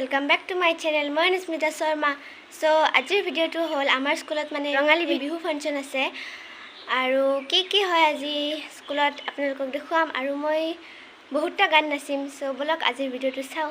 welcome back to my channel. My name is Smita Sharma. So আজিৰ ভিডিওটো হল আমাৰ স্কুলত মানে ৰঙালী বিহু ফাংচন আছে আৰু কি হয় আজি স্কুলত আপোনালোকক দেখুৱাম আৰু মই বহুতটা গান নাচিম সো বলক আজিৰ ভিডিওটো চাও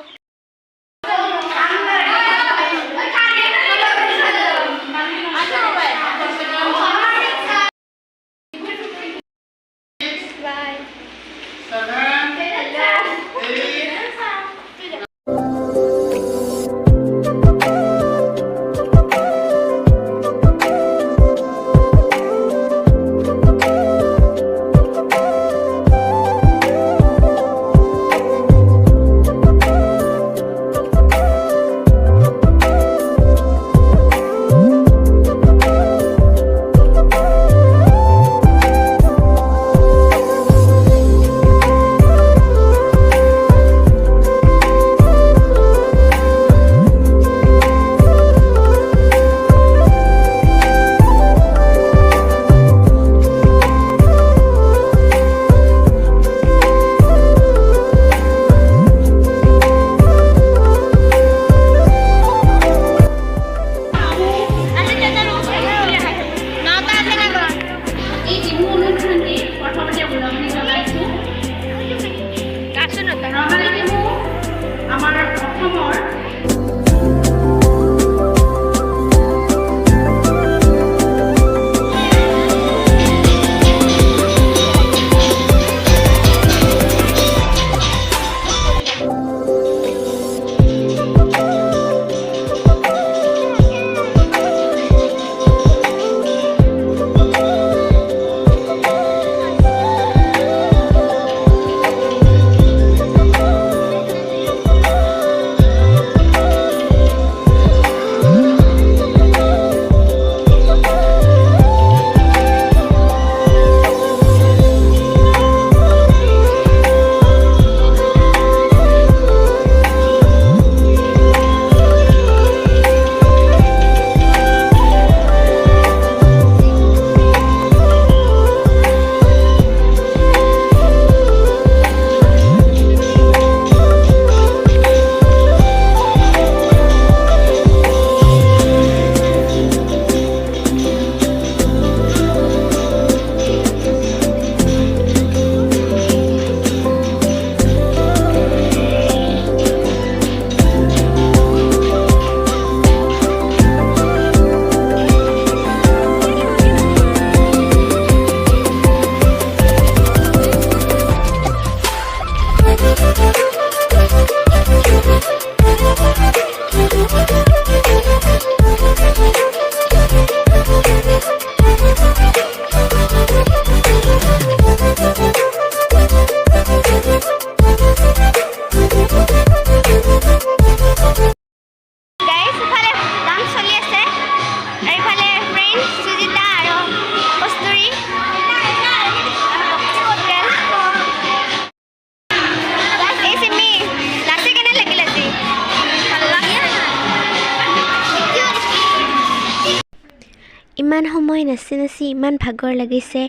ইমান সময় নাচি ইমান ভাগৰ লাগিছে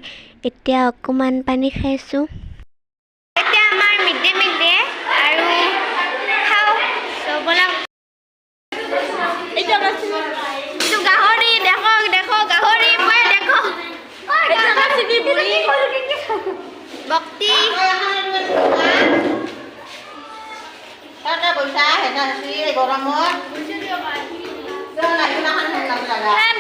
এতিয়া অকমান পানী খাইছো এতিয়া আমাৰ মিড ডে আৰু খাও সবলা এটা গাহৰি দেখো গাহৰি মই দেখো এটা গাছকি বুঢ়ী ভক্তি এটা বৈছা হেনা সি গৰমত বুজি দিও ভাই না না না লাগা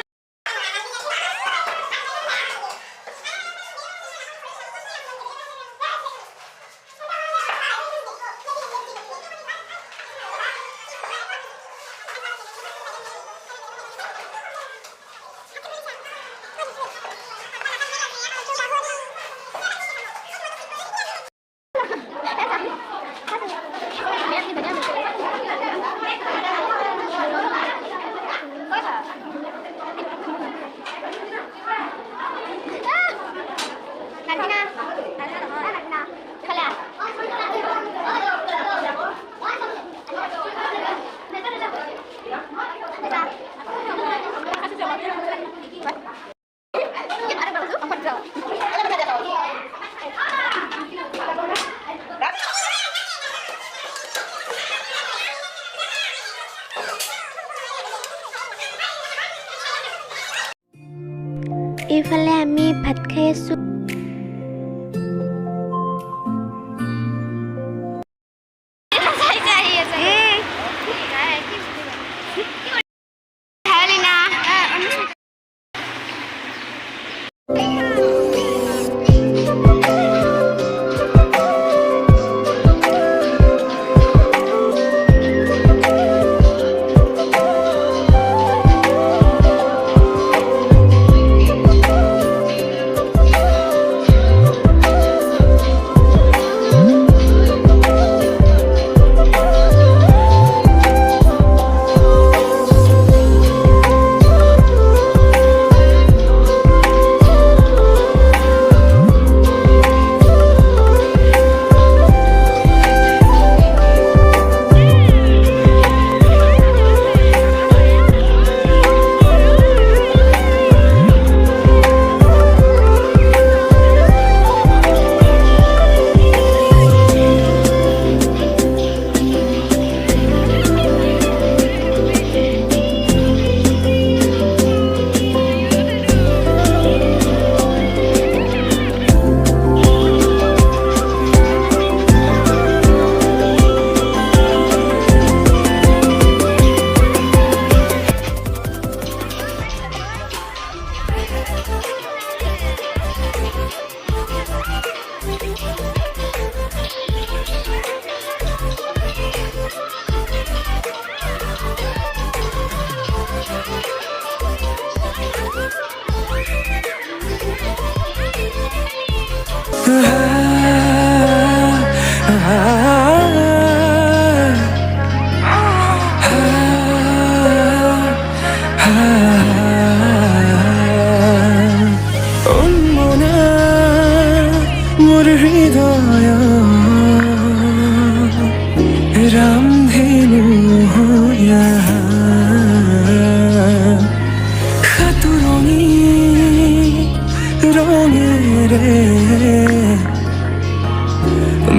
এইফালে আমি ভাত খাই আছো।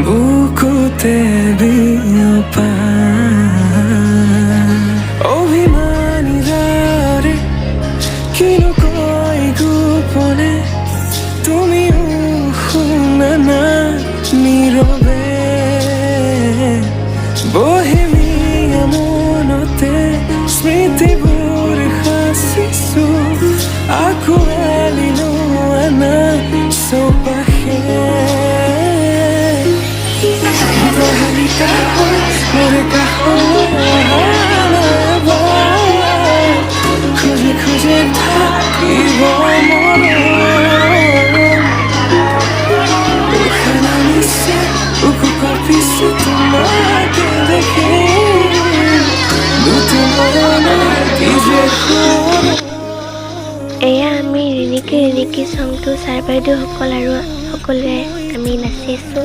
বুকুতে বিয়পা অভিমানী রে কিনো কয় গোপনে তুমিও শুনা না নীৰৱে বহেমিয়া মনতে স্মৃতিবোৰ সাঁচিছো আঁকোৱালি লোৱা না চৌপাশে মোৰে খুঁজে খুঁজে থাকিব মনিছে বুকুৰ পিছে তোমাকে দেখি এয়া আমি ৰিণিকি চংটো ছাৰ বাইদেউসকল আৰু সকলোৱে আমি নাচি আছোঁ।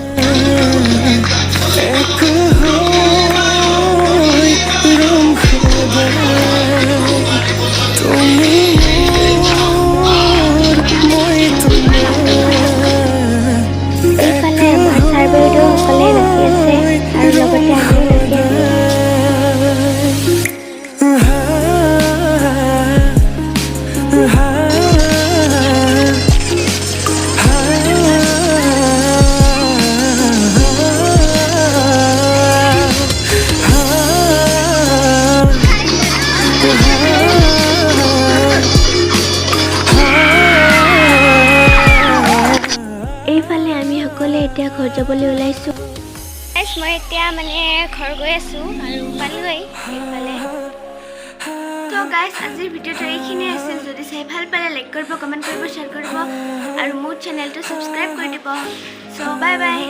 এইফালে আমাৰ ছাৰ বাইদেউসকলে নাচি আছে আৰু লগতে আমিও নাচি আছোঁ। এইফালে আমি সকলোৱে এতিয়া ঘৰ যাবলৈ ওলাইছোঁ। মই এতিয়া মানে ঘৰ গৈ আছোঁ আৰু পালোঁগৈ এইফালে। তো গাইজ আজিৰ ভিডিঅ'টো এইখিনিয়ে আছিল। যদি চাই ভাল পালে লাইক কৰিব, কমেণ্ট কৰিব, শ্বেয়াৰ কৰিব আৰু মোৰ চেনেলটো ছাবস্ক্ৰাইব কৰি দিব। চ' বাই বাই।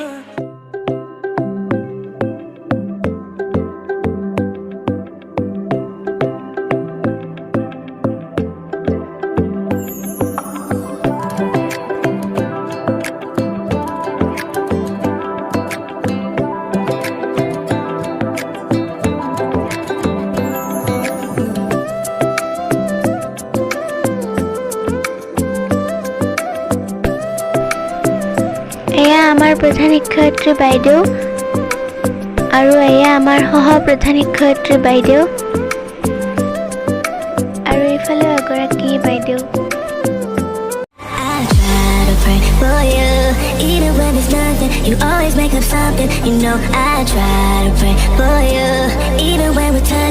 এয়া আমাৰ প্ৰধান শিক্ষয়িত্ৰী বাইদেউ আৰু এয়া আমাৰ সহ প্ৰধান শিক্ষয়িত্ৰী বাইদেউ আৰু এইফালে এগৰাকী বাইদেউ। Even when there's nothing, you always make up something. You know I try to pray for you. Even when we touch